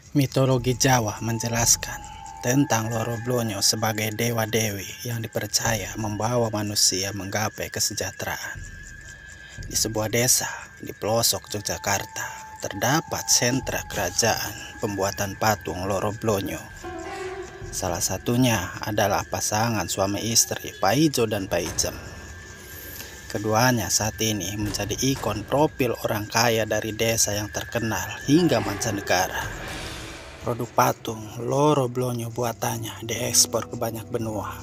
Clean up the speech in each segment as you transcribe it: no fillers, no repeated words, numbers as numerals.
Mitologi Jawa menjelaskan tentang Loro Blonyo sebagai dewa-dewi yang dipercaya membawa manusia menggapai kesejahteraan. Di sebuah desa di pelosok Yogyakarta terdapat sentra kerajaan pembuatan patung Loro Blonyo. Salah satunya adalah pasangan suami istri Paijo dan Paijem. Keduanya saat ini menjadi ikon profil orang kaya dari desa yang terkenal hingga mancanegara. Produk patung Loro Blonyo buatannya diekspor ke banyak benua.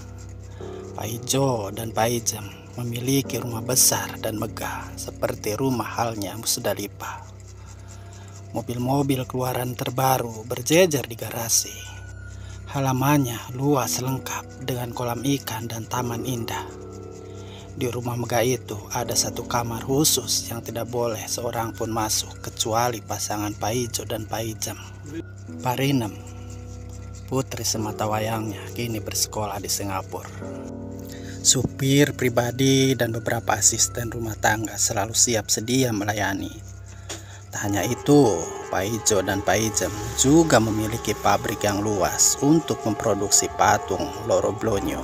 Paijo dan Paijem memiliki rumah besar dan megah seperti rumah halnya Musdalifah. Mobil-mobil keluaran terbaru berjejer di garasi. Halamannya luas lengkap dengan kolam ikan dan taman indah. Di rumah megah itu ada satu kamar khusus yang tidak boleh seorang pun masuk kecuali pasangan Paijo dan Paijem. Parinem, putri sematawayangnya, kini bersekolah di Singapura. Supir pribadi dan beberapa asisten rumah tangga selalu siap sedia melayani. Tak hanya itu, Paijo dan Paijem juga memiliki pabrik yang luas untuk memproduksi patung Loro Blonyo.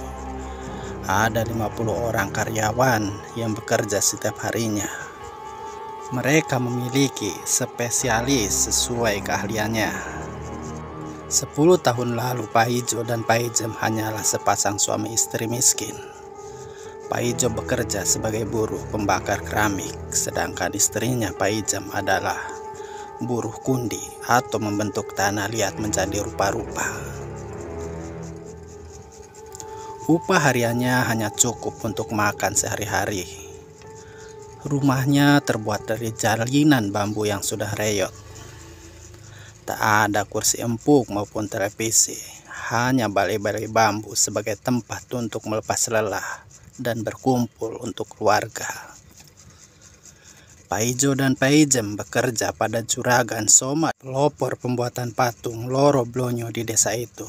Ada 50 orang karyawan yang bekerja setiap harinya. Mereka memiliki spesialis sesuai keahliannya. 10 tahun lalu Paijo dan Paijem hanyalah sepasang suami istri miskin. Paijo bekerja sebagai buruh pembakar keramik, sedangkan istrinya Paijem adalah buruh kundi atau membentuk tanah liat menjadi rupa-rupa. Upah hariannya hanya cukup untuk makan sehari-hari. Rumahnya terbuat dari jalinan bambu yang sudah reyot. Tak ada kursi empuk maupun televisi, hanya balai-balai bambu sebagai tempat untuk melepas lelah dan berkumpul untuk keluarga. Paijo dan Paijem bekerja pada juragan Somad, pelopor pembuatan patung Loro Blonyo di desa itu.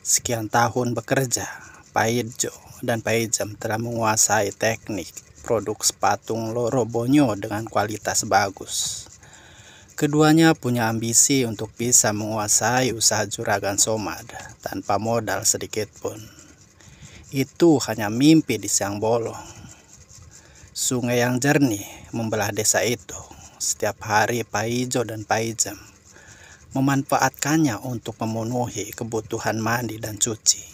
Sekian tahun bekerja, Paijo dan Paijem telah menguasai teknik produk patung Loro Blonyo dengan kualitas bagus. Keduanya punya ambisi untuk bisa menguasai usaha juragan Somad tanpa modal sedikit pun. Itu hanya mimpi di siang bolong. Sungai yang jernih membelah desa itu. Setiap hari Paijo dan Paijem memanfaatkannya untuk memenuhi kebutuhan mandi dan cuci.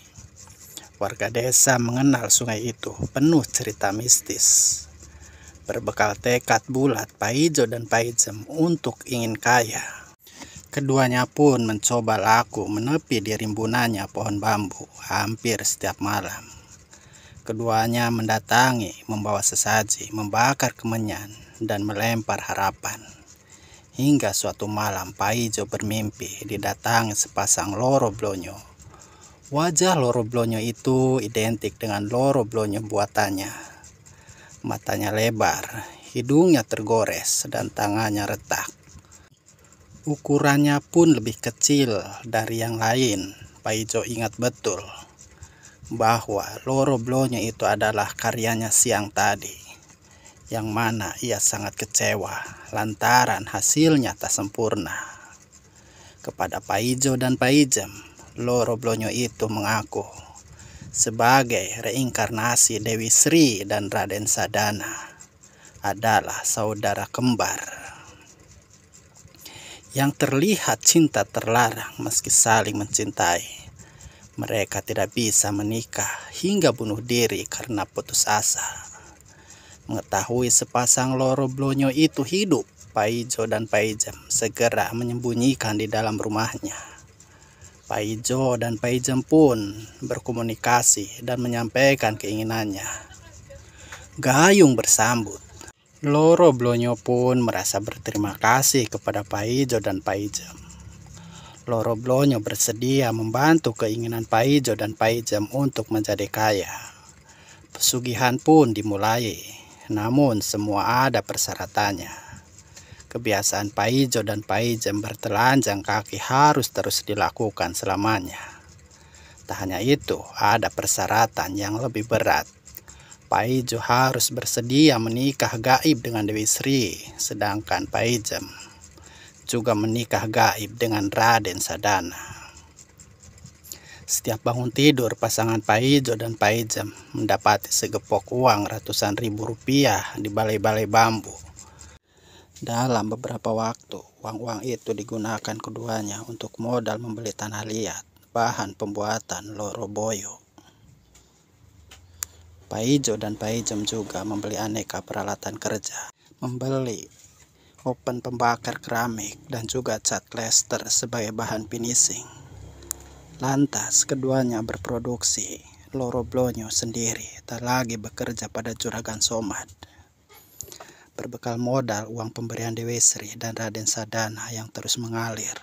Warga desa mengenal sungai itu penuh cerita mistis. Berbekal tekad bulat Paijo dan Paijem untuk ingin kaya, keduanya pun mencoba laku menepi di rimbunannya pohon bambu hampir setiap malam. Keduanya mendatangi, membawa sesaji, membakar kemenyan, dan melempar harapan. Hingga suatu malam Paijo bermimpi didatangi sepasang Loro Blonyo. Wajah Loro Blonyo itu identik dengan Loro Blonyo buatannya. Matanya lebar, hidungnya tergores, dan tangannya retak. Ukurannya pun lebih kecil dari yang lain. Paijo ingat betul bahwa Loro Blonyo itu adalah karyanya siang tadi, yang mana ia sangat kecewa lantaran hasilnya tak sempurna. Kepada Paijo dan Paijem, Loro Blonyo itu mengaku sebagai reinkarnasi Dewi Sri dan Raden Sadana, adalah saudara kembar yang terlihat cinta terlarang meski saling mencintai. Mereka tidak bisa menikah hingga bunuh diri karena putus asa. Mengetahui sepasang Loro Blonyo itu hidup, Paijo dan Paijem segera menyembunyikan di dalam rumahnya. Paijo dan Paijem pun berkomunikasi dan menyampaikan keinginannya. Gayung bersambut. Loro Blonyo pun merasa berterima kasih kepada Paijo dan Paijem. Loro Blonyo bersedia membantu keinginan Paijo dan Paijem untuk menjadi kaya. Pesugihan pun dimulai. Namun semua ada persyaratannya. Kebiasaan Paijo dan Paijem bertelanjang kaki harus terus dilakukan selamanya. Tak hanya itu, ada persyaratan yang lebih berat. Paijo harus bersedia menikah gaib dengan Dewi Sri, sedangkan Paijem juga menikah gaib dengan Raden Sadana. Setiap bangun tidur, pasangan Pak Ijo dan Pak Ijem mendapati segepok uang ratusan ribu rupiah di balai-balai bambu. Dalam beberapa waktu, uang-uang itu digunakan keduanya untuk modal membeli tanah liat, bahan pembuatan loroboyo. Pak Ijo dan Pak Ijem juga membeli aneka peralatan kerja, membeli oven pembakar keramik dan juga cat lester sebagai bahan finishing. Lantas keduanya berproduksi loroblonyo sendiri, tak lagi bekerja pada Juragan Somad. Berbekal modal uang pemberian Dewi Sri dan Raden Sadana yang terus mengalir,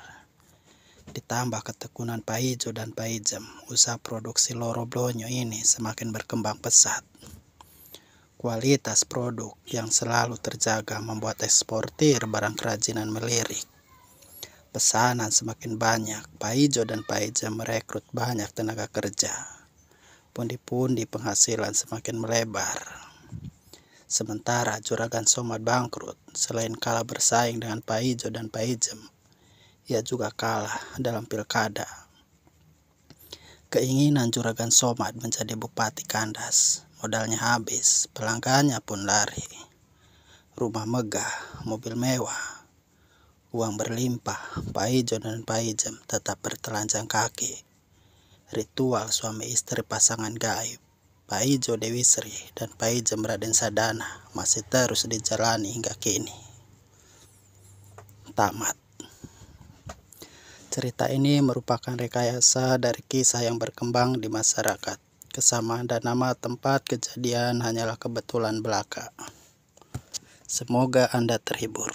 ditambah ketekunan Pak Ijo dan Pak Ijem, usaha produksi loroblonyo ini semakin berkembang pesat. Kualitas produk yang selalu terjaga membuat eksportir barang kerajinan melirik. Pesanan semakin banyak, Pak Ijo dan Pak Ijem merekrut banyak tenaga kerja. Pundi-pundi penghasilan semakin melebar. Sementara Juragan Somad bangkrut, selain kalah bersaing dengan Pak Ijo dan Pak Ijem, ia juga kalah dalam pilkada. Keinginan Juragan Somad menjadi bupati kandas, modalnya habis, pelanggannya pun lari. Rumah megah, mobil mewah, uang berlimpah, Pak Ijo dan Pak Ijem tetap bertelanjang kaki. Ritual suami istri pasangan gaib, Pak Ijo Dewi Sri dan Pak Ijem Raden Sadana masih terus dijalani hingga kini. Tamat. Cerita ini merupakan rekayasa dari kisah yang berkembang di masyarakat. Kesamaan dan nama tempat kejadian hanyalah kebetulan belaka. Semoga Anda terhibur.